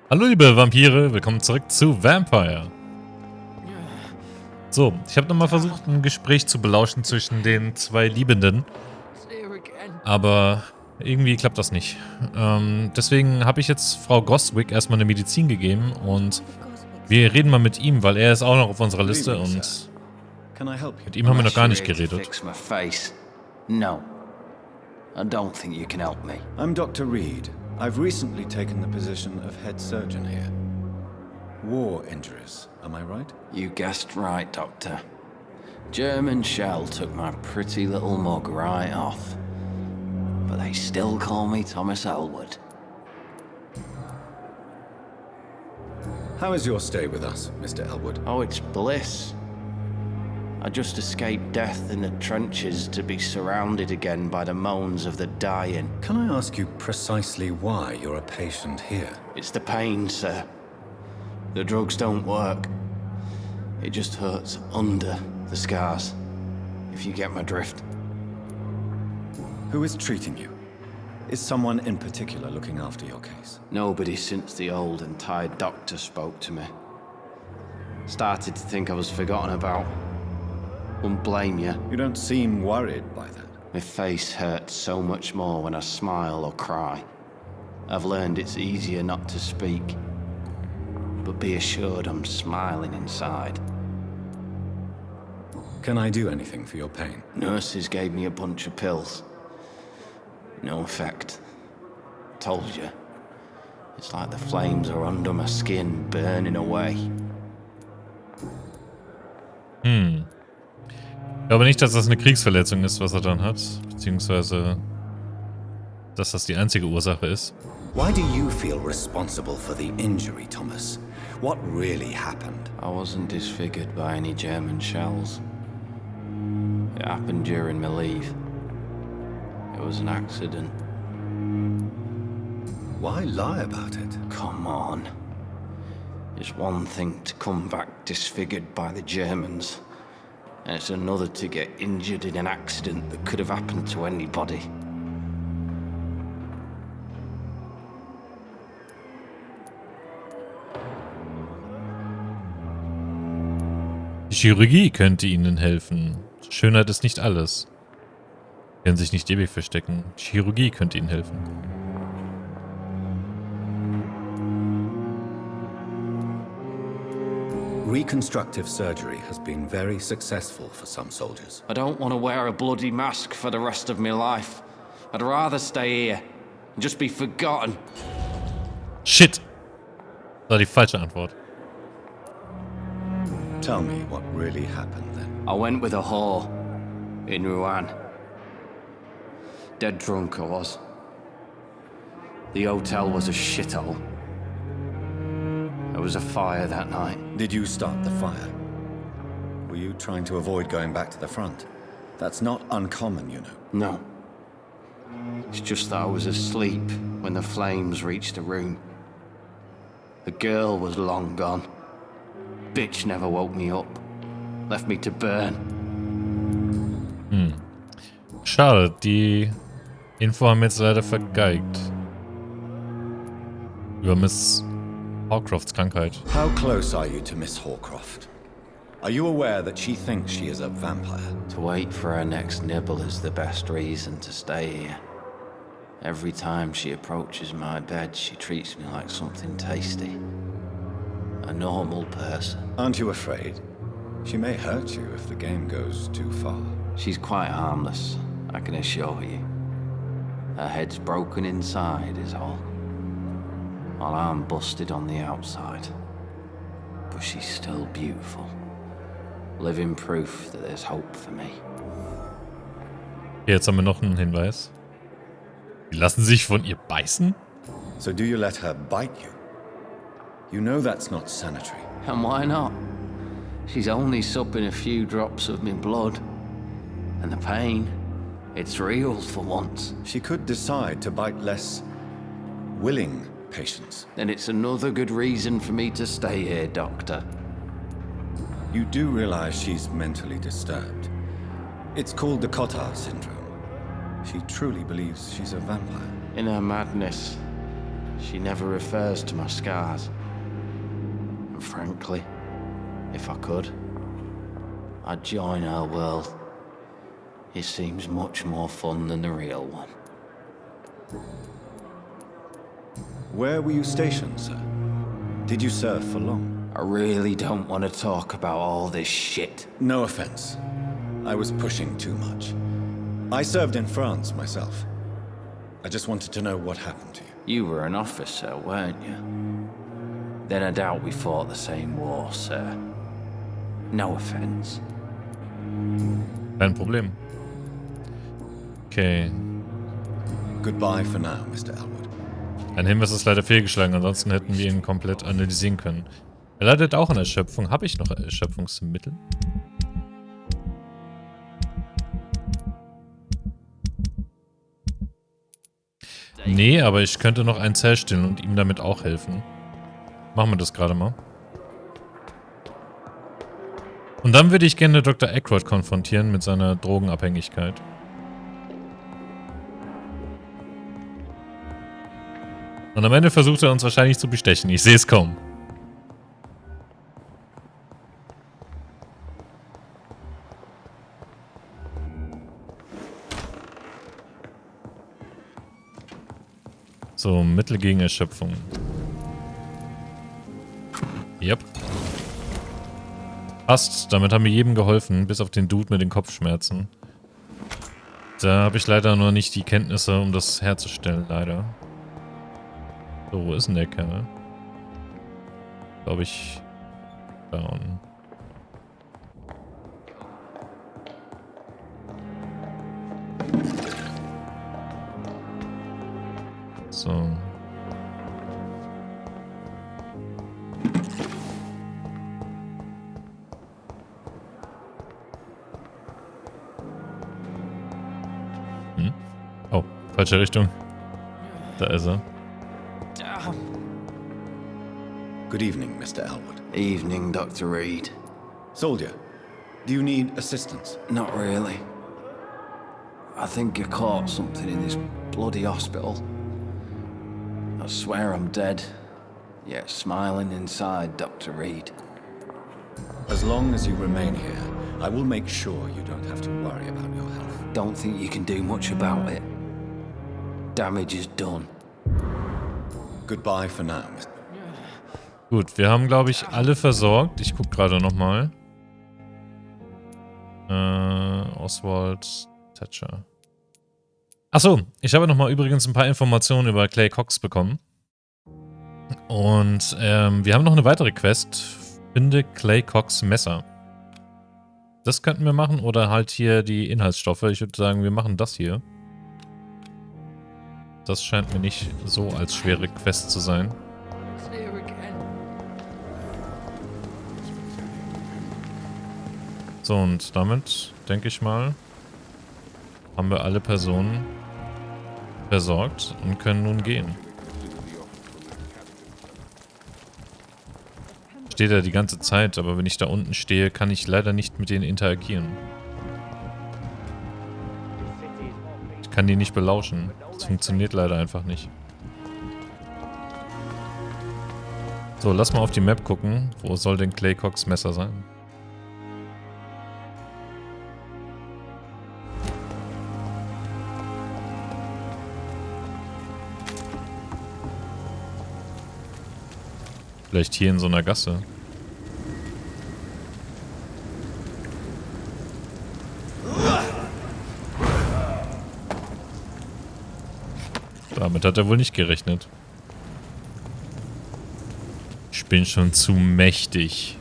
Hallo liebe Vampire, willkommen zurück zu Vampire. So, ich habe nochmal versucht, ein Gespräch zu belauschen zwischen den zwei Liebenden, aber irgendwie klappt das nicht. Deswegen habe ich jetzt Frau Gostwick erstmal eine Medizin gegeben und wir reden mal mit ihm, weil er ist auch noch auf unserer Liste und mit ihm haben wir noch gar nicht geredet. No, I don't think you can help me. I'm Dr. Reid. I've recently taken the position of head surgeon here. War injuries, am I right? You guessed right, Doctor. German shell took my pretty little mug right off. But they still call me Thomas Elwood. How is your stay with us, Mr. Elwood? Oh, it's bliss. I just escaped death in the trenches to be surrounded again by the moans of the dying. Can I ask you precisely why you're a patient here? It's the pain, sir. The drugs don't work. It just hurts under the scars, if you get my drift. Who is treating you? Is someone in particular looking after your case? Nobody since the old and tired doctor spoke to me. Started to think I was forgotten about. Wouldn't blame you. You don't seem worried by that. My face hurts so much more when I smile or cry. I've learned it's easier not to speak. But be assured I'm smiling inside. Can I do anything for your pain? Nurses gave me a bunch of pills. No effect. Told you. It's like the flames are under my skin, burning away. Ich glaube nicht, dass das eine Kriegsverletzung ist, was er dann hat, beziehungsweise dass das die einzige Ursache ist. Why do you feel responsible for the injury, Thomas? What really happened? I wasn't disfigured by any German shells. It happened during my leave. It was an accident. Why lie about it? Come on. It's one thing to come back disfigured by the Germans, and it's another to get injured in an accident that could have happened to anybody. Die Chirurgie könnte ihnen helfen. Schönheit ist nicht alles. Sie können sich nicht ewig verstecken. Die Chirurgie könnte ihnen helfen. Reconstructive surgery has been very successful for some soldiers. I don't want to wear a bloody mask for the rest of my life. I'd rather stay here and just be forgotten. Shit! Das war die falsche Antwort. Tell me what really happened then. I went with a whore in Rouen. Dead drunk I was. The hotel was a shithole. There was a fire that night. Did you start the fire? Were you trying to avoid going back to the front? That's not uncommon, you know. No. It's just that I was asleep when the flames reached the room. The girl was long gone. Bitch never woke me up. Left me to burn. Schade, die Info haben wir jetzt leider vergeigt. Über Miss Hawcrofts Krankheit. How close are you to Miss Hawcroft? Are you aware that she thinks she is a vampire? To wait for her next nibble is the best reason to stay here. Every time she approaches my bed, she treats me like something tasty. A normal person. Aren't you afraid? She may hurt you if the game goes too far. She's quite harmless, I can assure you. Her head's broken inside is all. While I'm busted on the outside. But she's still beautiful. Living proof that there's hope for me. Jetzt haben wir noch einen Hinweis. Die lassen sich von ihr beißen? So do you let her bite you? You know that's not sanitary. And why not? She's only supping a few drops of my blood. And the pain, it's real for once. She could decide to bite less willing patients. Then it's another good reason for me to stay here, Doctor. You do realize she's mentally disturbed. It's called the Cotard syndrome. She truly believes she's a vampire. In her madness, She never refers to my scars. And frankly, if I could, I'd join her world. It seems much more fun than the real one. Where were you stationed, sir? Did you serve for long? I really don't want to talk about all this shit. No offense. I was pushing too much. I served in France myself. I just wanted to know what happened to you. You were an officer, weren't you? Then I doubt we fought the same war, sir. No offense. Kein Problem. Okay. Goodbye for now, Mr. Elwood. Ein Hinweis ist leider fehlgeschlagen, ansonsten hätten wir ihn komplett analysieren können. Er leidet auch an Erschöpfung. Habe ich noch Erschöpfungsmittel? Nee, aber ich könnte noch einen Zell stillen und ihm damit auch helfen. Machen wir das gerade mal. Und dann würde ich gerne Dr. Aykroyd konfrontieren mit seiner Drogenabhängigkeit. Und am Ende versucht er uns wahrscheinlich zu bestechen. Ich sehe es kaum. So, Mittel gegen Erschöpfung. Yep. Passt, damit haben wir jedem geholfen, bis auf den Dude mit den Kopfschmerzen. Da habe ich leider noch nicht die Kenntnisse, um das herzustellen, leider. So, wo ist denn der Kerl? Glaube ich, down. So. Oh, falsche Richtung. Da ist er. Good evening, Mr. Elwood. Evening, Dr. Reid. Soldier, do you need assistance? Not really. I think I caught something in this bloody hospital. I swear I'm dead, yet smiling inside, Dr. Reid. As long as you remain here, I will make sure you don't have to worry about your health. Don't think you can do much about it. Damage is done. Goodbye for now, Mr. Gut, wir haben, glaube ich, alle versorgt. Ich gucke gerade nochmal. Oswald Thatcher. Achso, ich habe nochmal übrigens ein paar Informationen über Clay Cox bekommen. Und wir haben noch eine weitere Quest. Finde Clay Cox Messer. Das könnten wir machen oder halt hier die Inhaltsstoffe. Ich würde sagen, wir machen das hier. Das scheint mir nicht so als schwere Quest zu sein. So, und damit, denke ich mal, haben wir alle Personen versorgt und können nun gehen. Steht er die ganze Zeit, aber wenn ich da unten stehe, kann ich leider nicht mit denen interagieren. Ich kann die nicht belauschen. Das funktioniert leider einfach nicht. So, lass mal auf die Map gucken. Wo soll denn Clay Cox Messer sein? Vielleicht hier in so einer Gasse. Damit hat er wohl nicht gerechnet. Ich bin schon zu mächtig.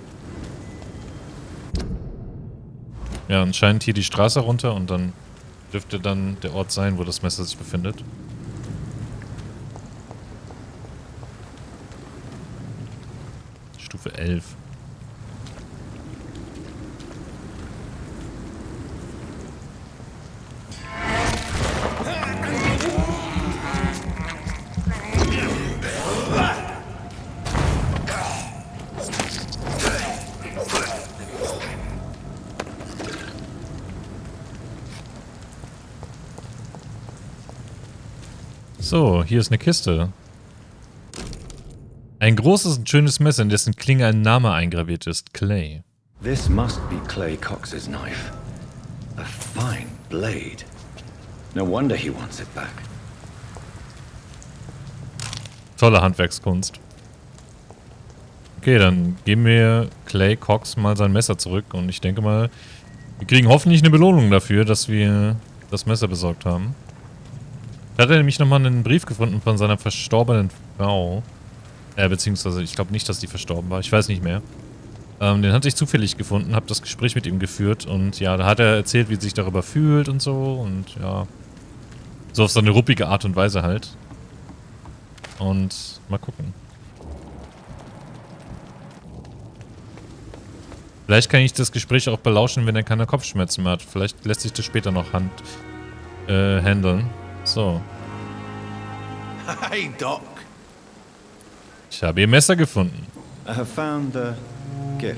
Ja, anscheinend hier die Straße runter und dann dürfte dann der Ort sein, wo das Messer sich befindet. Stufe 11. So, hier ist eine Kiste. Ein großes und schönes Messer, in dessen Klinge ein Name eingraviert ist. Clay. This must be Clay Cox's knife. A fine blade. No wonder he wants it back. Tolle Handwerkskunst. Okay, dann geben wir Clay Cox mal sein Messer zurück und ich denke mal, wir kriegen hoffentlich eine Belohnung dafür, dass wir das Messer besorgt haben. Da hat er nämlich nochmal einen Brief gefunden von seiner verstorbenen Frau. Beziehungsweise, ich glaube nicht, dass die verstorben war. Ich weiß nicht mehr. Den hatte ich zufällig gefunden, habe das Gespräch mit ihm geführt und ja, da hat er erzählt, wie er sich darüber fühlt und so und ja. So auf so eine ruppige Art und Weise halt. Und mal gucken. Vielleicht kann ich das Gespräch auch belauschen, wenn er keine Kopfschmerzen mehr hat. Vielleicht lässt sich das später noch handeln. So. Hey, Doc. Ich habe ihr Messer gefunden. I have found a gift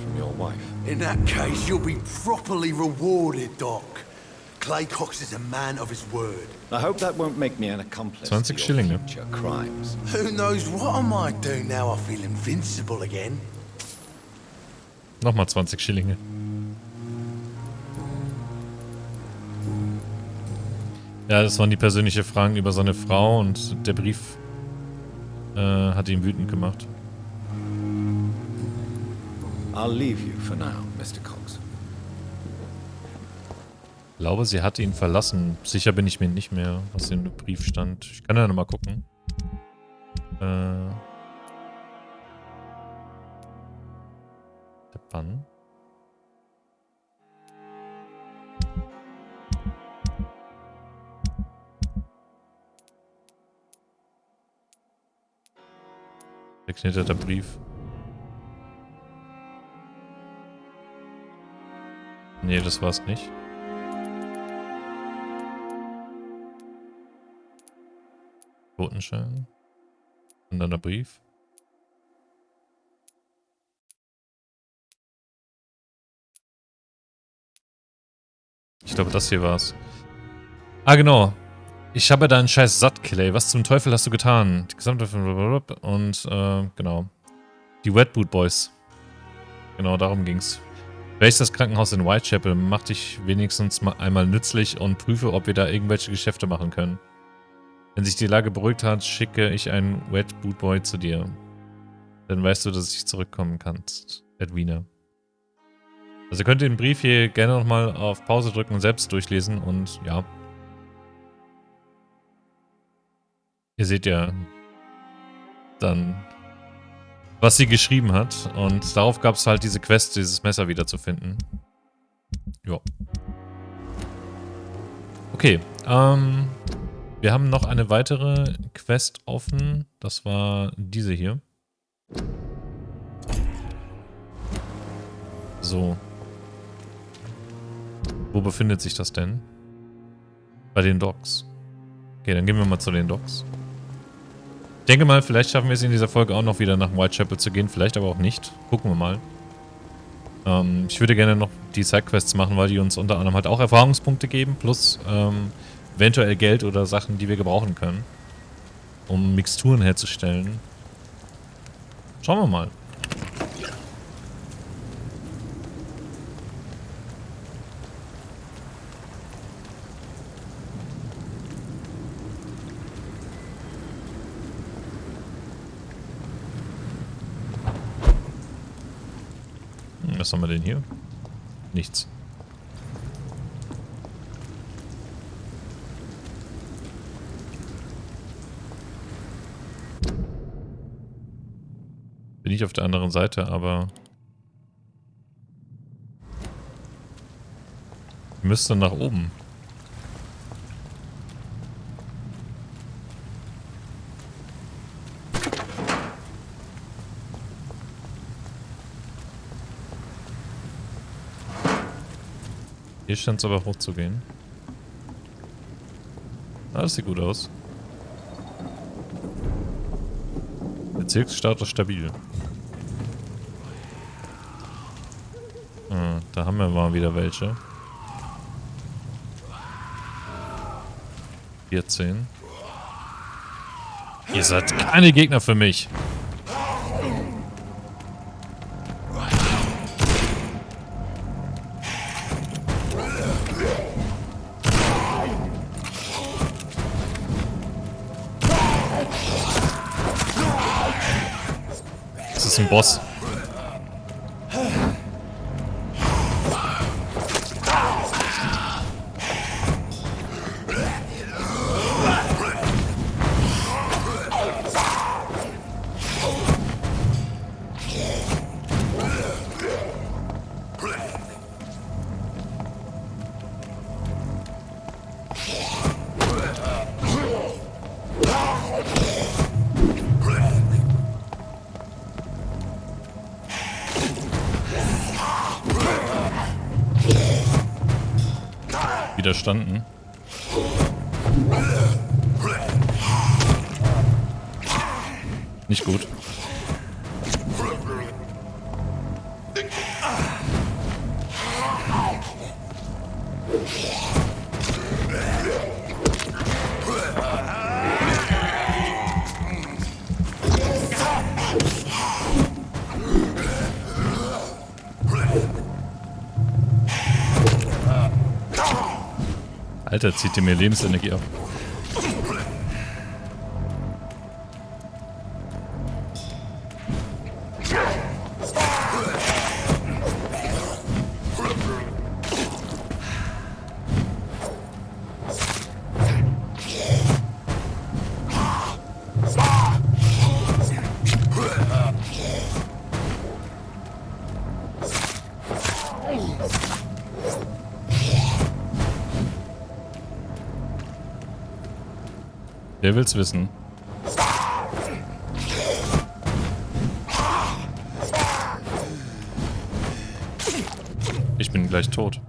from your wife. In that case, you'll be properly rewarded, Doc. Clay Cox is a man of his word. I hope that won't make me an accomplice 20 to your Schillinge. future crimes. Who knows what I might do now I feel invincible again? Nochmal 20 Schillinge. Ja, das waren die persönlichen Fragen über seine Frau und der Brief hat ihn wütend gemacht. I'll leave you for now, Mr. Cox. Ich glaube, sie hat ihn verlassen. Sicher bin ich mir nicht mehr, was in dem Brief stand. Ich kann ja nochmal gucken. Der Bann. Der knitterte Brief. Nee, das war's nicht. Totenschein. Und dann der Brief. Ich glaube, das hier war's. Ah, genau. Ich habe deinen Scheiß satt, Clay. Was zum Teufel hast du getan? Die gesamte... Und, genau. Die Wet Boot Boys. Genau, darum ging's. Welches das Krankenhaus in Whitechapel? Mach dich wenigstens mal einmal nützlich und prüfe, ob wir da irgendwelche Geschäfte machen können. Wenn sich die Lage beruhigt hat, schicke ich einen Wet Boot Boy zu dir. Dann weißt du, dass ich zurückkommen kannst. Edwina. Also ihr könnt den Brief hier gerne nochmal auf Pause drücken und selbst durchlesen und ja. Ihr seht ja dann, was sie geschrieben hat. Und darauf gab es halt diese Quest, dieses Messer wiederzufinden. Ja. Okay, wir haben noch eine weitere Quest offen. Das war diese hier. So. Wo befindet sich das denn? Bei den Docks. Okay, dann gehen wir mal zu den Docks. Ich denke mal, vielleicht schaffen wir es in dieser Folge auch noch wieder nach Whitechapel zu gehen. Vielleicht aber auch nicht. Gucken wir mal. Ich würde gerne noch die Sidequests machen, weil die uns unter anderem halt auch Erfahrungspunkte geben. Plus eventuell Geld oder Sachen, die wir gebrauchen können. Um Mixturen herzustellen. Schauen wir mal. Was haben wir denn hier? Nichts. Bin ich auf der anderen Seite, aber... müsste nach oben. Hier scheint es aber hoch zu gehen. Ah, das sieht gut aus. Bezirksstatus stabil. Ah, da haben wir mal wieder welche. 14. Ihr seid keine Gegner für mich. ist ein Boss. Widerstanden. Nicht gut. Alter, zieht dir mir Lebensenergie ab. Wer will's wissen? Ich bin gleich tot.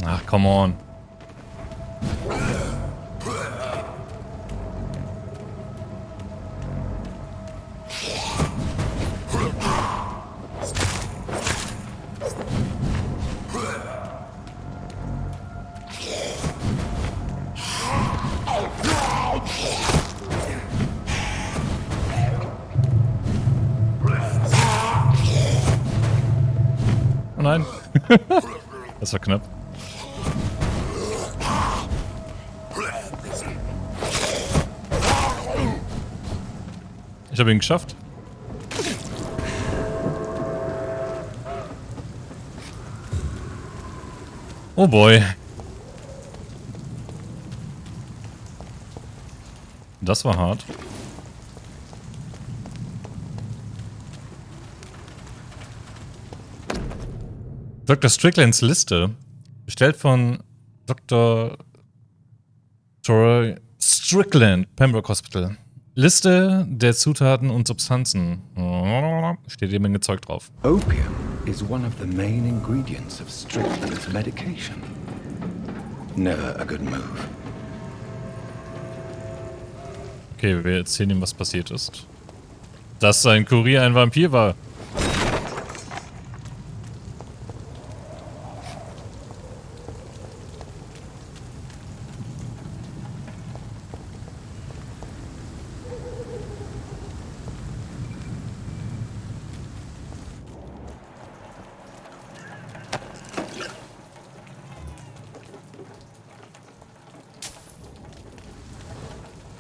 Ach, come on. Oh nein. Das war knapp. Ich habe ihn geschafft. Oh boy. Das war hart. Dr. Stricklands Liste, bestellt von Dr. Troy Strickland, Pembroke Hospital. Liste der Zutaten und Substanzen. Steht jede Menge Zeug drauf. Opium is one of the main ingredients of Strickland's medication. Never a good move. Okay, wir erzählen ihm, was passiert ist. Dass sein Kurier ein Vampir war.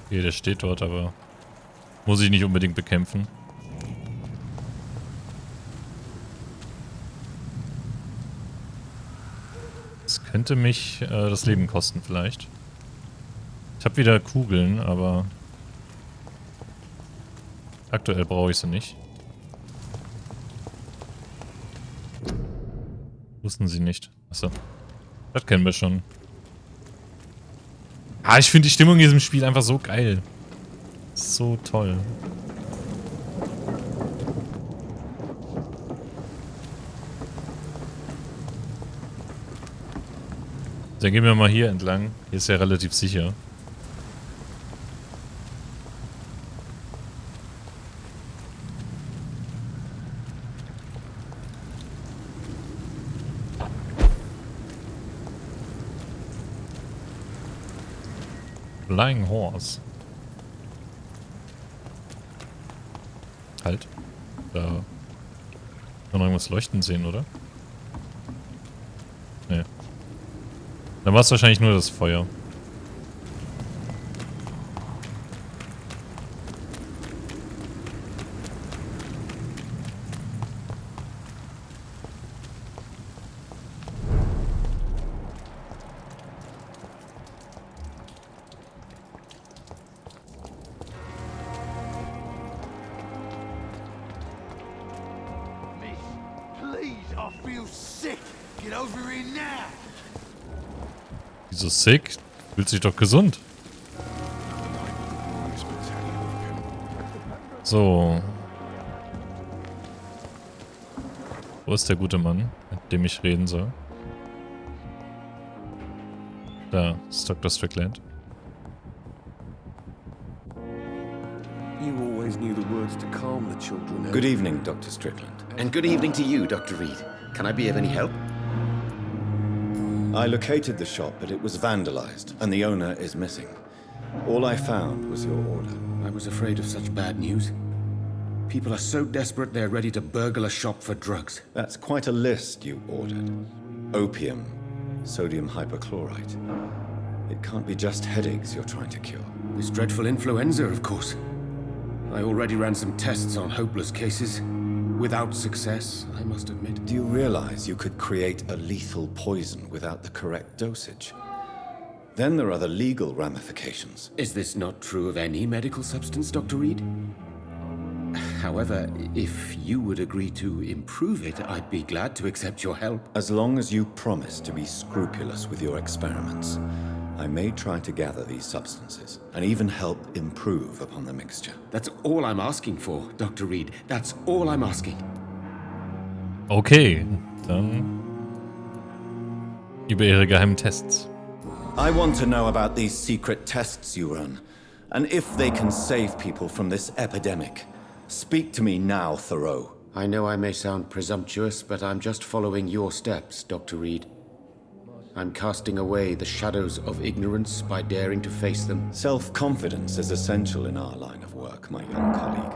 Okay, der steht dort, aber muss ich nicht unbedingt bekämpfen. Das könnte mich das Leben kosten vielleicht. Ich habe wieder Kugeln, aber aktuell brauche ich sie nicht. Wussten sie nicht. Achso. Das kennen wir schon. Ah, ich finde die Stimmung in diesem Spiel einfach so geil. So toll. Dann gehen wir mal hier entlang. Hier ist ja relativ sicher. Flying Horse. Halt. Da kann man irgendwas leuchten sehen, oder? Nee. Dann war es wahrscheinlich nur das Feuer. Wieso sick? Fühlt sich doch gesund. So. Wo ist der gute Mann, mit dem ich reden soll? Da ist Dr. Strickland. Good evening, Dr. Strickland. And good evening to you, Dr. Reid. Can I be of any help? I located the shop, but it was vandalized, and the owner is missing. All I found was your order. I was afraid of such bad news. People are so desperate they're ready to burgle a shop for drugs. That's quite a list you ordered. Opium, sodium hypochlorite. It can't be just headaches you're trying to cure. This dreadful influenza, of course. I already ran some tests on hopeless cases. Without success, I must admit. Do you realize you could create a lethal poison without the correct dosage? Then there are the legal ramifications. Is this not true of any medical substance, Dr. Reid? However, if you would agree to improve it, I'd be glad to accept your help. As long as you promise to be scrupulous with your experiments, I may try to gather these substances and even help improve upon the mixture. That's all I'm asking for, Dr. Reid. That's all I'm asking. Okay, dann über ihre geheimen Tests. I want to know about these secret tests you run, and if they can save people from this epidemic. Speak to me now, Thoreau. I know I may sound presumptuous, but I'm just following your steps, Dr. Reid. I'm casting away the shadows of ignorance by daring to face them. Self-confidence is essential in our line of work, my young colleague,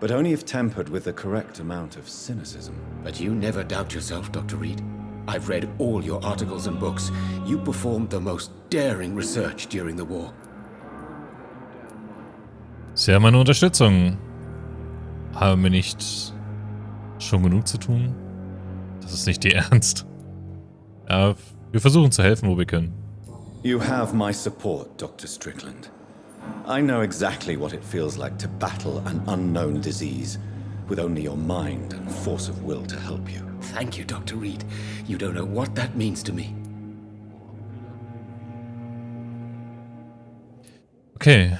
but only if tempered with the correct amount of cynicism. But you never doubt yourself, Dr. Reid. I've read all your articles and books. You performed the most daring research during the war. Sie haben meine Unterstützung. Haben wir nicht schon genug zu tun? Das ist nicht Ihr Ernst. Ja, wir versuchen zu helfen, wo wir können. You have my support, Dr. Strickland. I know exactly what it feels like to battle an unknown disease with only your mind and force of will to help you. Thank you, Dr. Reid. You don't know what that means to me. Okay.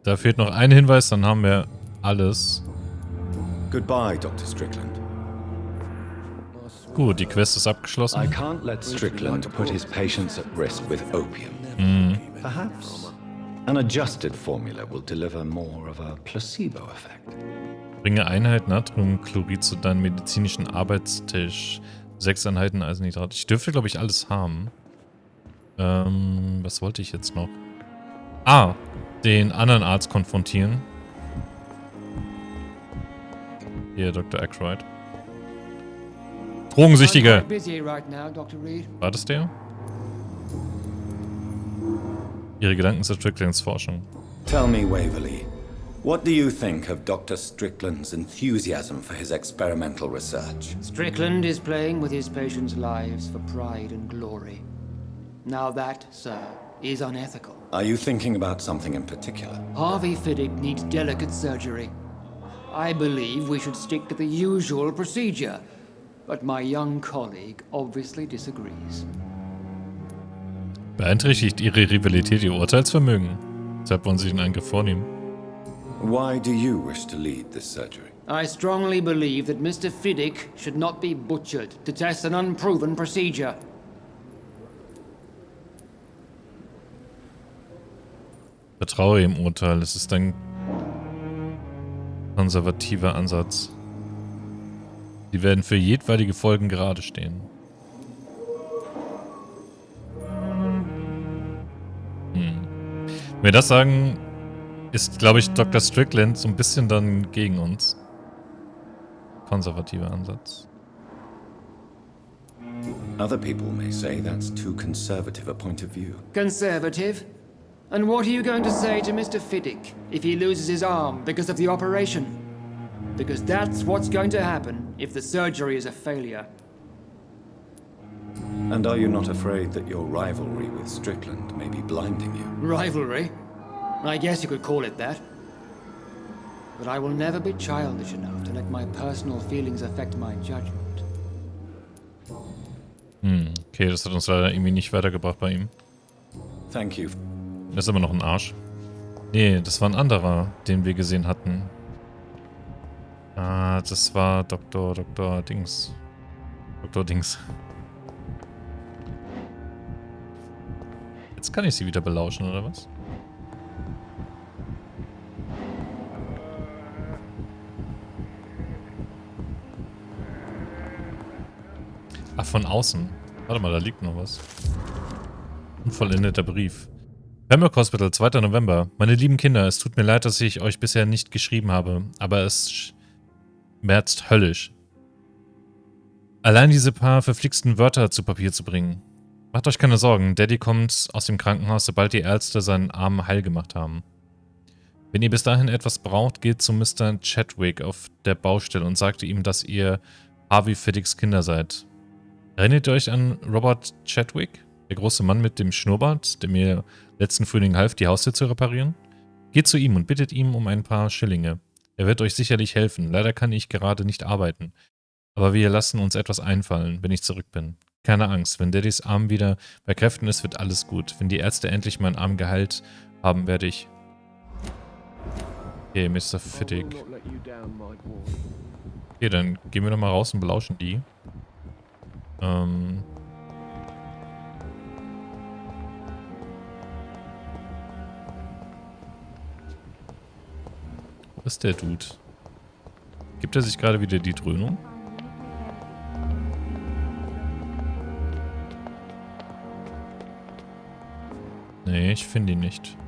Da fehlt noch ein Hinweis, dann haben wir alles. Goodbye, Dr. Strickland. Gut, die Quest ist abgeschlossen. I can't let Strickland put his patients at risk with opium. Perhaps an adjusted formula will deliver more of a placebo effect. Bringe Einheit Natriumchlorid zu deinem medizinischen Arbeitstisch. 6 Einheiten Eisennitrat. Ich dürfte, glaube ich, alles haben. Was wollte ich jetzt noch? Ah, den anderen Arzt konfrontieren. Hier, Dr. Aykroyd. Drogensüchtige! War das der? Ihre Gedanken zu Stricklands Forschung. Tell me, Waverly, what do you think of Dr. Strickland's enthusiasm for his experimental research? Strickland is playing with his patients' lives for pride and glory. Now that, sir, is unethical. Are you thinking about something in particular? Harvey Fiddick needs delicate surgery. I believe we should stick to the usual procedure, but my young colleague obviously disagrees. Beeinträchtigt Ihre Rivalität Ihr Urteilsvermögen? Deshalb wollen Sie einen Angriff vornehmen. Why do you wish to lead this surgery? I strongly believe that Mr. Fiddick should not be butchered to test an unproven procedure. Vertraue Ihrem Urteil, es ist ein konservativer Ansatz. Sie werden für jedweilige Folgen gerade stehen. Wenn wir das sagen, ist, glaube ich, Dr. Strickland so ein bisschen dann gegen uns. Konservativer Ansatz. Other people may say that's too conservative a point of view. Conservative? And what are you going to say to Mr. Fiddick if he loses his arm because of the operation? Because that's what's going to happen if the surgery is a failure. And are you not afraid that your rivalry with Strickland may be blinding you? Rivalry? I guess you could call it that. But I will never be childish enough to let my personal feelings affect my judgment. Okay, das hat uns leider irgendwie nicht weitergebracht bei ihm. Thank you. Das ist immer noch ein Arsch. Nee, das war ein anderer, den wir gesehen hatten. Ah, das war Dr. Dings. Dr. Dings. Jetzt kann ich sie wieder belauschen, oder was? Ach, von außen. Warte mal, da liegt noch was. Unvollendeter Brief. Pembroke Hospital, 2. November. Meine lieben Kinder, es tut mir leid, dass ich euch bisher nicht geschrieben habe, aber es schmerzt höllisch. Allein diese paar verflixten Wörter zu Papier zu bringen. Macht euch keine Sorgen, Daddy kommt aus dem Krankenhaus, sobald die Ärzte seinen Arm heil gemacht haben. Wenn ihr bis dahin etwas braucht, geht zu Mr. Chadwick auf der Baustelle und sagt ihm, dass ihr Harvey Fiddicks Kinder seid. Erinnert ihr euch an Robert Chadwick? Der große Mann mit dem Schnurrbart, der mir letzten Frühling half, die Haustür zu reparieren? Geht zu ihm und bittet ihm um ein paar Schillinge. Er wird euch sicherlich helfen. Leider kann ich gerade nicht arbeiten. Aber wir lassen uns etwas einfallen, wenn ich zurück bin. Keine Angst, wenn Daddys Arm wieder bei Kräften ist, wird alles gut. Wenn die Ärzte endlich meinen Arm geheilt haben, werde ich... Okay, Mr. Fiddick. Okay, dann gehen wir doch mal raus und belauschen die. Was ist der Dude? Gibt er sich gerade wieder die Dröhnung? Nee, ich finde ihn nicht.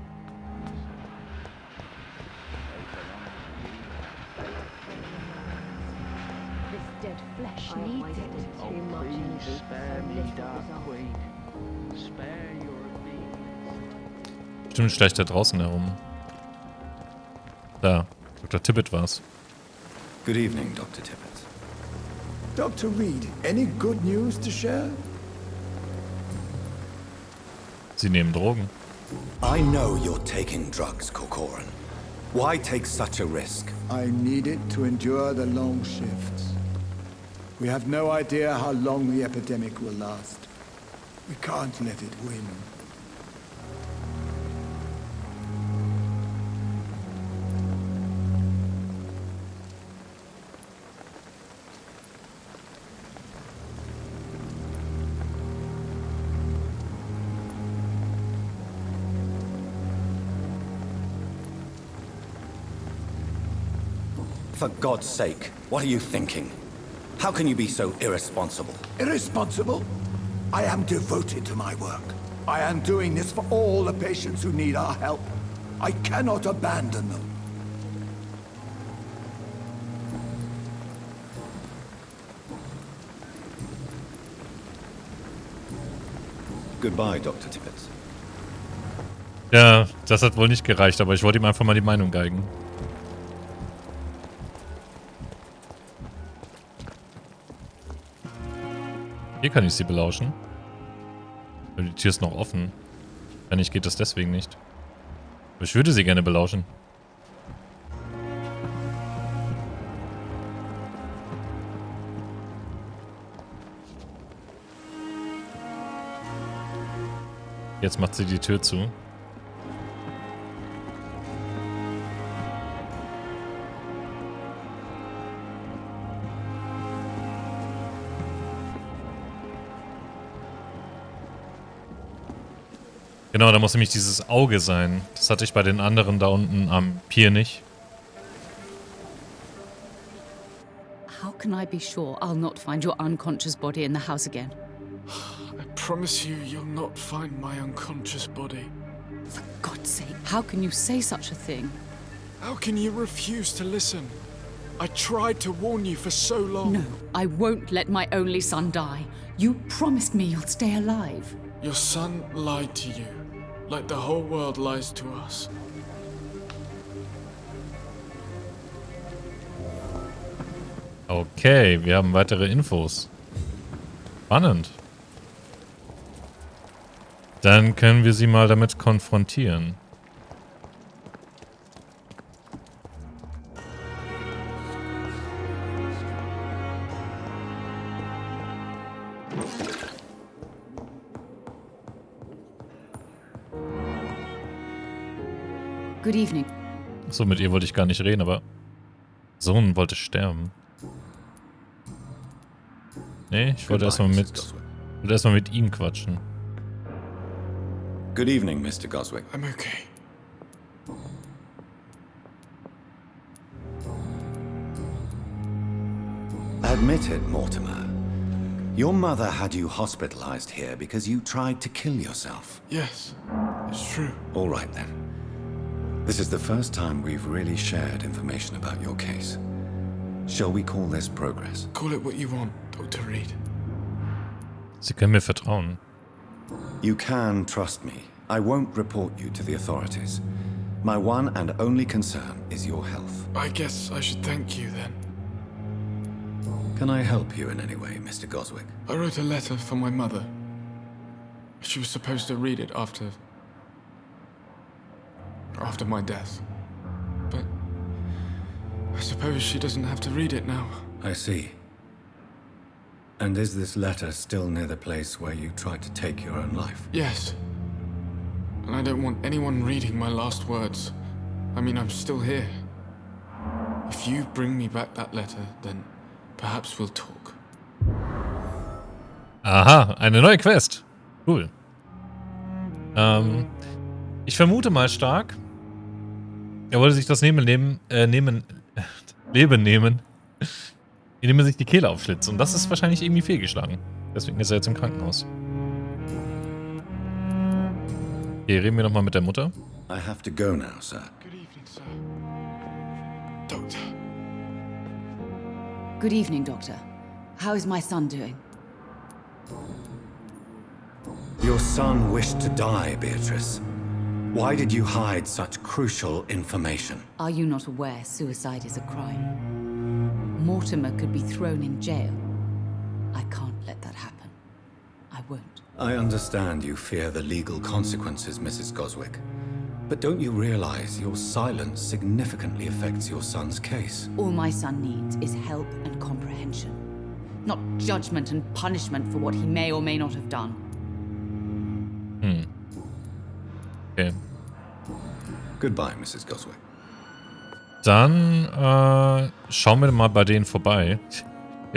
Bestimmt schleicht er draußen herum. Da, Dr. Tippett war's. Good evening, Dr. Tippett. Dr. Reid, any good news to share? Sie nehmen Drogen. I know you're taking drugs, Corcoran. Why take such a risk? I need it to endure the long shifts. We have no idea how long the epidemic will last. We can't let it win. For God's sake, what are you thinking? How can you be so irresponsible? Irresponsible? I am devoted to my work. I am doing this for all the patients who need our help. I cannot abandon them. Goodbye, Dr. Tippett. Ja, das hat wohl nicht gereicht, aber ich wollte ihm einfach mal die Meinung geigen. Hier kann ich sie belauschen. Aber die Tür ist noch offen. Wenn nicht, geht das deswegen nicht. Aber ich würde sie gerne belauschen. Jetzt macht sie die Tür zu. Genau, da muss nämlich dieses Auge sein. Das hatte ich bei den anderen da unten am Pier nicht. How can I be sure I'll not find your unconscious body in the house again? I promise you, you'll not find my unconscious body. For God's God's sake, how can you say such a thing? How can you refuse to listen? I tried to warn you for so long. No, I won't let my only son die. You promised me you'll stay alive. Your son lied to you, like the whole world lies to us. Okay, wir haben weitere Infos. Spannend. Dann können wir sie mal damit konfrontieren. Good evening. So, mit ihr wollte ich gar nicht reden, aber Sohn wollte sterben. Nee, ich wollte erstmal mit ihm quatschen. Good evening, Mr. Goswick. I'm okay. Admit it, Mortimer. Your mother had you hospitalized here because you tried to kill yourself. Yes, it's true. All right, then. This is the first time we've really shared information about your case. Shall we call this progress? Call it what you want, Dr. Reid. Sie können mir vertrauen. You can trust me. I won't report you to the authorities. My one and only concern is your health. I guess I should thank you then. Can I help you in any way, Mr. Goswick? I wrote a letter for my mother. She was supposed to read it after my death. But I suppose she doesn't have to read it now. I see. And is this letter still near the place where you tried to take your own life? Yes. And I don't want anyone reading my last words. I mean, I'm still here. If you bring me back that letter, then perhaps we'll talk. Aha, eine neue Quest. Cool. Ich vermute mal stark, er wollte sich das Leben nehmen, indem er sich die Kehle aufschlitzt. Und das ist wahrscheinlich irgendwie fehlgeschlagen. Deswegen ist er jetzt im Krankenhaus. Okay, reden wir nochmal mit der Mutter. I have to go now, sir. Good evening, sir. Doctor. Good evening, Doctor. How is my son doing? Your son wished to die, Beatrice. Why did you hide such crucial information? Are you not aware suicide is a crime? Mortimer could be thrown in jail. I can't let that happen. I won't. I understand you fear the legal consequences, Mrs. Goswick. But don't you realize your silence significantly affects your son's case? All my son needs is help and comprehension. Not judgment and punishment for what he may or may not have done. Okay. Goodbye, Mrs. Goswick. Dann schauen wir mal bei denen vorbei.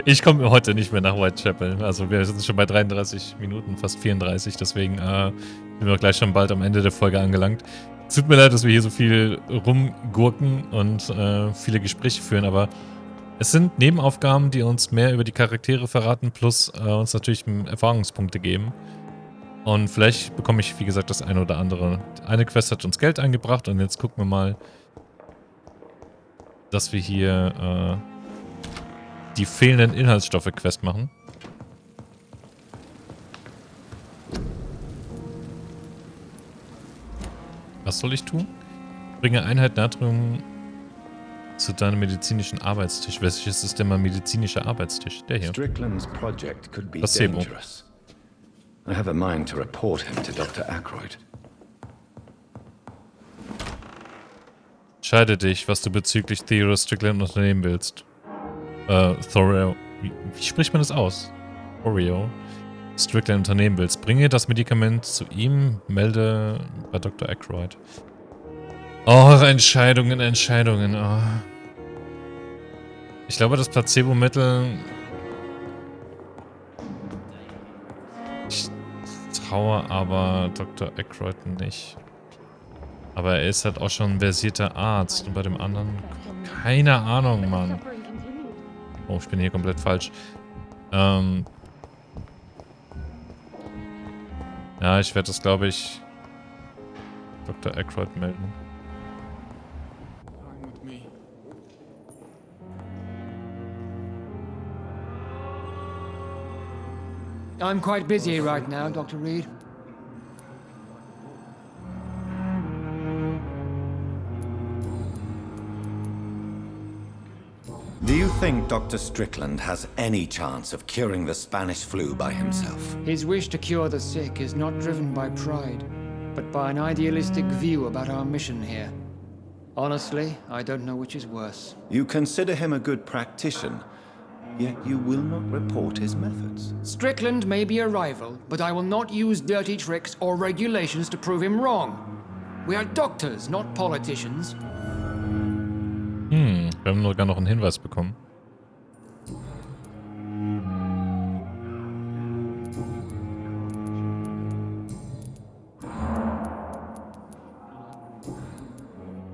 Ich komme heute nicht mehr nach Whitechapel. Also wir sind schon bei 33 Minuten, fast 34. Deswegen sind wir auch gleich schon bald am Ende der Folge angelangt. Es tut mir leid, dass wir hier so viel rumgurken und viele Gespräche führen, aber es sind Nebenaufgaben, die uns mehr über die Charaktere verraten, plus uns natürlich Erfahrungspunkte geben. Und vielleicht bekomme ich, wie gesagt, das eine oder andere. Eine Quest hat uns Geld eingebracht und jetzt gucken wir mal, dass wir hier die fehlenden Inhaltsstoffe-Quest machen. Was soll ich tun? Bringe Einheit Natrium zu deinem medizinischen Arbeitstisch. Welches ist denn mein medizinischer Arbeitstisch? Der hier. Strickland's project could be Placebo. dangerous. I have a mind to report him to Dr. Ackroyd. Entscheide dich, was du bezüglich Theodore Strickland unternehmen willst. Thoreau. Wie spricht man das aus? Thoreau. Strickland unternehmen willst. Bringe das Medikament zu ihm, melde bei Dr. Ackroyd. Oh, Entscheidungen, Entscheidungen. Oh. Ich glaube, das Placebo-Mittel... Ich traue aber Dr. Ackroyd nicht. Aber er ist halt auch schon ein versierter Arzt. Und bei dem anderen... Keine Ahnung, Mann. Oh, ich bin hier komplett falsch. Ja, ich werde das, glaube ich... Dr. Aykroyd melden. Fine with me. I'm quite busy right now, Dr. Reid. Do you think Dr. Strickland has any chance of curing the Spanish flu by himself? His wish to cure the sick is not driven by pride, but by an idealistic view about our mission here. Honestly, I don't know which is worse. You consider him a good practitioner, yet you will not report his methods. Strickland may be a rival, but I will not use dirty tricks or regulations to prove him wrong. We are doctors, not politicians. Wir haben sogar noch einen Hinweis bekommen.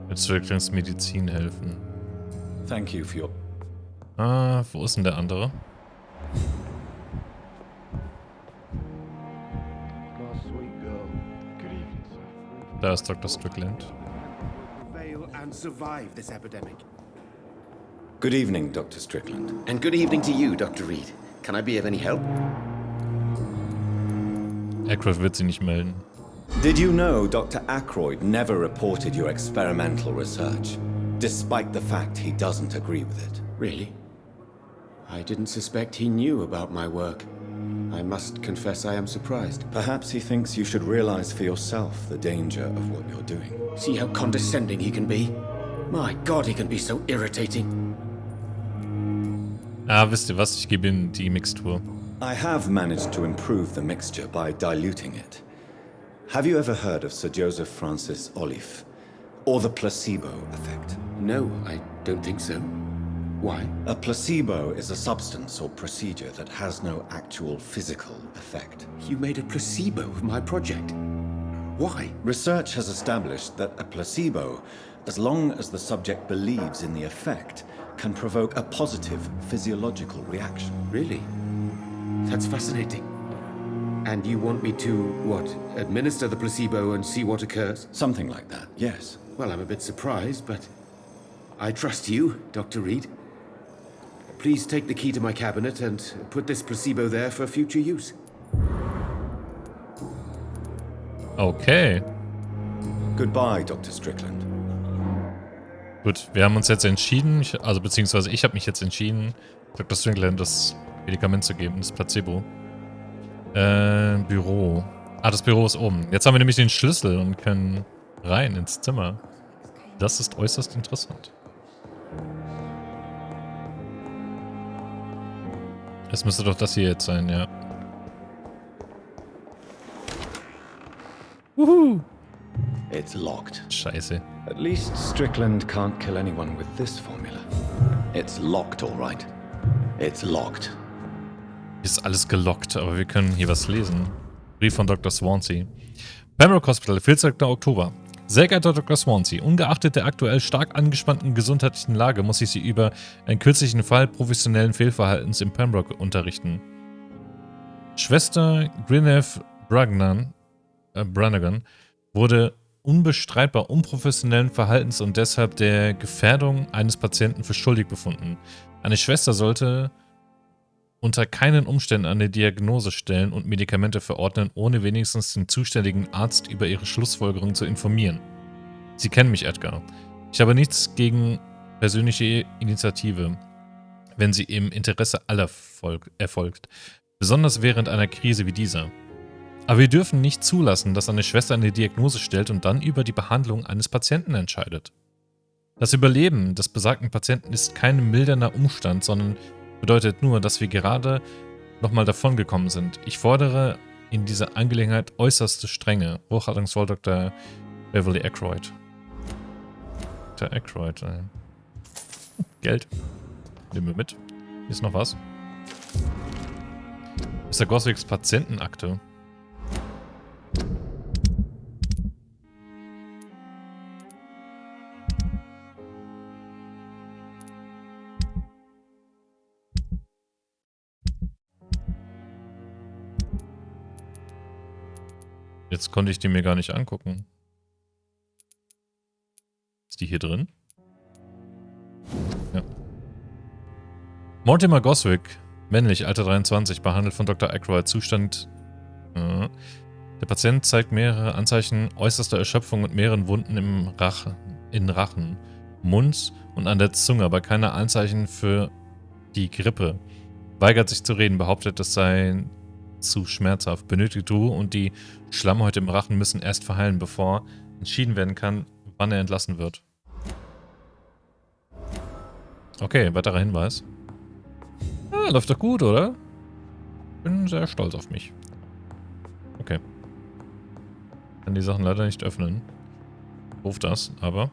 Mit Stricklands Medizin helfen. Thank you for your... Ah, wo ist denn der andere? Da ist Dr. Strickland. And survive this epidemic. Good evening, Dr. Strickland. And good evening to you, Dr. Reid. Can I be of any help? Aykroyd wird sie nicht melden. Did you know Dr. Aykroyd never reported your experimental research, despite the fact he doesn't agree with it? Really? I didn't suspect he knew about my work. I must confess I am surprised. Perhaps he thinks you should realize for yourself the danger of what you're doing. See how condescending he can be? My God, he can be so irritating. Ah, wisst ihr was? Ich gebe Ihnen die Mixtur. I have managed to improve the mixture by diluting it. Have you ever heard of Sir Joseph Francis Olive, or the placebo effect? No, I don't think so. Why? A placebo is a substance or procedure that has no actual physical effect. You made a placebo of my project. Why? Research has established that a placebo, as long as the subject believes in the effect, can provoke a positive physiological reaction. Really? That's fascinating. And you want me to, what, administer the placebo and see what occurs? Something like that, yes. Well, I'm a bit surprised, but I trust you, Dr. Reid. Please take the key to my cabinet and put this placebo there for future use. Okay. Goodbye, Dr. Strickland. Gut, wir haben uns jetzt entschieden, beziehungsweise ich habe mich jetzt entschieden, Dr. Strickland das Medikament zu geben, das Placebo. Büro. Ah, das Büro ist oben. Jetzt haben wir nämlich den Schlüssel und können rein ins Zimmer. Das ist äußerst interessant. Es müsste doch das hier jetzt sein, ja. Wuhu! It's locked. Scheiße. At least Strickland can't kill anyone with this formula. It's locked, all right. It's locked. Ist alles gelockt, aber wir können hier was lesen. Brief von Dr. Swansea. Pembroke Hospital, 14. Oktober. Sehr geehrter Dr. Swansea, ungeachtet der aktuell stark angespannten gesundheitlichen Lage muss ich Sie über einen kürzlichen Fall professionellen Fehlverhaltens im Pembroke unterrichten. Schwester Gwyneth Brannigan wurde unbestreitbar unprofessionellen Verhaltens und deshalb der Gefährdung eines Patienten für schuldig befunden. Eine Schwester sollte unter keinen Umständen eine Diagnose stellen und Medikamente verordnen, ohne wenigstens den zuständigen Arzt über ihre Schlussfolgerung zu informieren. Sie kennen mich, Edgar. Ich habe nichts gegen persönliche Initiative, wenn sie im Interesse aller erfolgt, besonders während einer Krise wie dieser. Aber wir dürfen nicht zulassen, dass eine Schwester eine Diagnose stellt und dann über die Behandlung eines Patienten entscheidet. Das Überleben des besagten Patienten ist kein mildernder Umstand, sondern bedeutet nur, dass wir gerade nochmal davongekommen sind. Ich fordere in dieser Angelegenheit äußerste Strenge. Hochhaltungsvoll Dr. Beverly Aykroyd. Dr. Aykroyd. Geld. Nehmen wir mit. Hier ist noch was. Mr. Goswicks Patientenakte. Jetzt konnte ich die mir gar nicht angucken. Ist die hier drin? Ja. Mortimer Goswick, männlich, Alter 23, behandelt von Dr. Aykroyd, Zustand... Der Patient zeigt mehrere Anzeichen äußerster Erschöpfung und mehreren Wunden im Rachen, Mund und an der Zunge, aber keine Anzeichen für die Grippe. Weigert sich zu reden, behauptet, es sei zu schmerzhaft. Benötigt Ruhe und die Schleimhäute im Rachen müssen erst verheilen, bevor entschieden werden kann, wann er entlassen wird. Okay, weiterer Hinweis. Ja, läuft doch gut, oder? Bin sehr stolz auf mich. Okay. Kann die Sachen leider nicht öffnen. Ruf das, aber...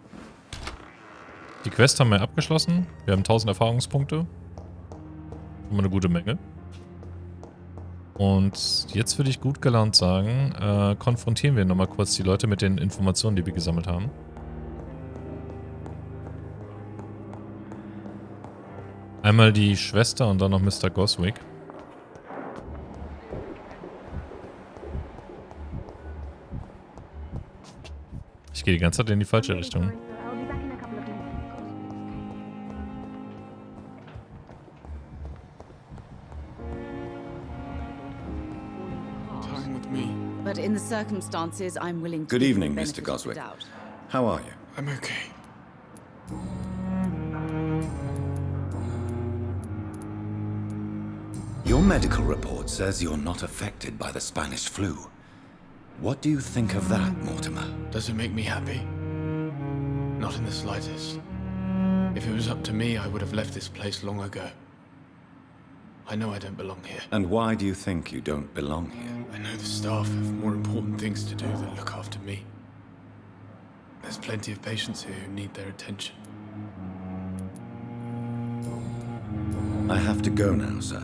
Die Quest haben wir abgeschlossen. Wir haben 1000 Erfahrungspunkte. Immer eine gute Menge. Und jetzt würde ich gut gelaunt sagen, konfrontieren wir nochmal kurz die Leute mit den Informationen, die wir gesammelt haben. Einmal die Schwester und dann noch Mr. Goswick. Ich gehe die ganze Zeit in die falsche Richtung. But in the circumstances, I'm willing to Good give evening, the Mr. benefit of the Goswick. doubt. How are you? I'm okay. Your medical report says you're not affected by the Spanish flu. What do you think of that, Mortimer? Does it make me happy? Not in the slightest. If it was up to me, I would have left this place long ago. I know I don't belong here. And why do you think you don't belong here? I know the staff have more important things to do than look after me. There's plenty of patients here who need their attention. I have to go now, sir.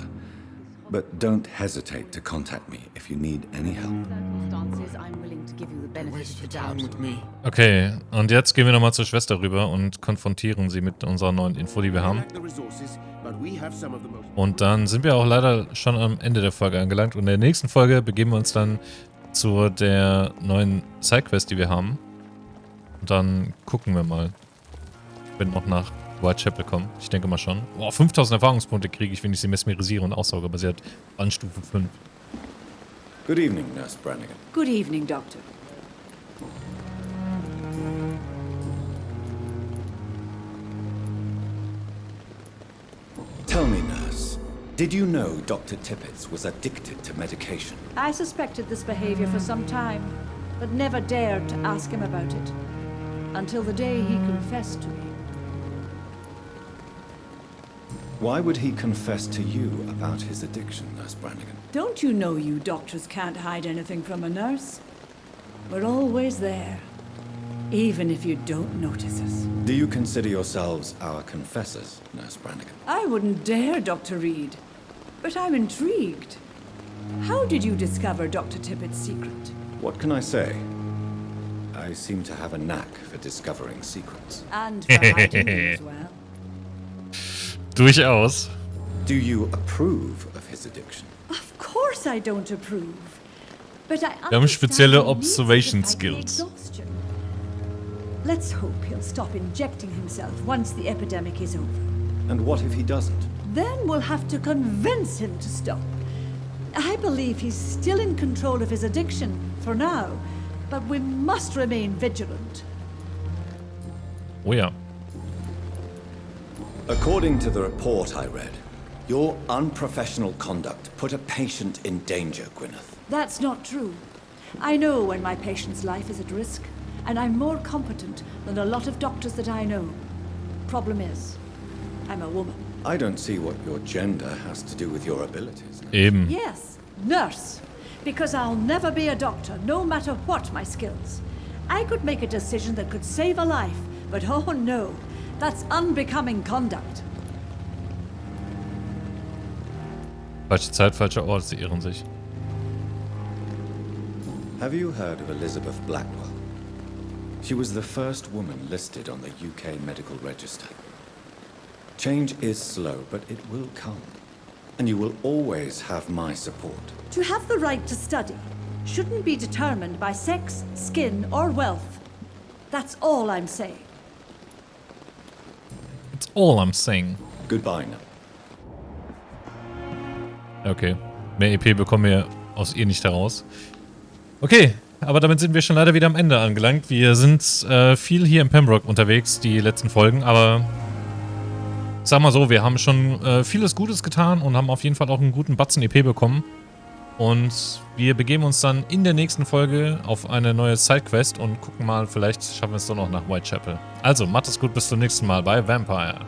But don't hesitate to contact me if you need any help. Circumstances, I'm willing to give you the benefit Waste of your the time doubt. with me. Okay, und jetzt gehen wir nochmal zur Schwester rüber und konfrontieren sie mit unserer neuen Info, die wir haben. Und dann sind wir auch leider schon am Ende der Folge angelangt. Und in der nächsten Folge begeben wir uns dann zu der neuen Sidequest, die wir haben. Und dann gucken wir mal, wenn noch nach Whitechapel kommen. Ich denke mal schon. Boah, 5000 Erfahrungspunkte kriege ich, wenn ich sie mesmerisiere und aussauge, aber sie hat Stufe 5. Good evening, Nurse Brannigan. Good evening, Doctor. Tell me, nurse, did you know Dr. Tippett was addicted to medication? I suspected this behavior for some time, but never dared to ask him about it. Until the day he confessed to me. Why would he confess to you about his addiction, Nurse Brannigan? Don't you know you doctors can't hide anything from a nurse? We're always there, even if you don't notice us. Do you consider yourselves our confessors, Nurse Brannigan? I wouldn't dare, Dr. Reid. But I'm intrigued. How did you discover Dr. Tippett's secret? What can I say? I seem to have a knack for discovering secrets. And for hiding them as well. Durchaus. Do you approve of his addiction? Of course I don't approve. But I Wir haben spezielle understand he needs to Observation fight the Skills. exhaustion. Let's hope he'll stop injecting himself once the epidemic is over. And what if he doesn't? Then we'll have to convince him to stop. I believe he's still in control of his addiction for now, but we must remain vigilant. Oh ja. According to the report I read, your unprofessional conduct put a patient in danger, Gwyneth. That's not true. I know when my patient's life is at risk, and I'm more competent than a lot of doctors that I know. Problem is, I'm a woman. I don't see what your gender has to do with your abilities. Eben. Yes, nurse. Because I'll never be a doctor, no matter what my skills. I could make a decision that could save a life, but oh no, that's unbecoming conduct. Falsche Zeit, falscher Ort, sie irren sich. Have you heard of Elizabeth Blackwell? She was the first woman listed on the UK Medical Register. Change is slow, but it will come. And you will always have my support. To have the right to study shouldn't be determined by sex, skin, or wealth. That's all I'm saying. That's all I'm saying. Goodbye now. Okay. Mehr EP bekommen wir aus ihr nicht heraus. Okay, aber damit sind wir schon leider wieder am Ende angelangt. Wir sind viel hier in Pembroke unterwegs, die letzten Folgen, aber sag mal so, wir haben schon vieles Gutes getan und haben auf jeden Fall auch einen guten Batzen EP bekommen. Und wir begeben uns dann in der nächsten Folge auf eine neue Sidequest und gucken mal, vielleicht schaffen wir es doch noch nach Whitechapel. Also, macht es gut, bis zum nächsten Mal bei Vampire.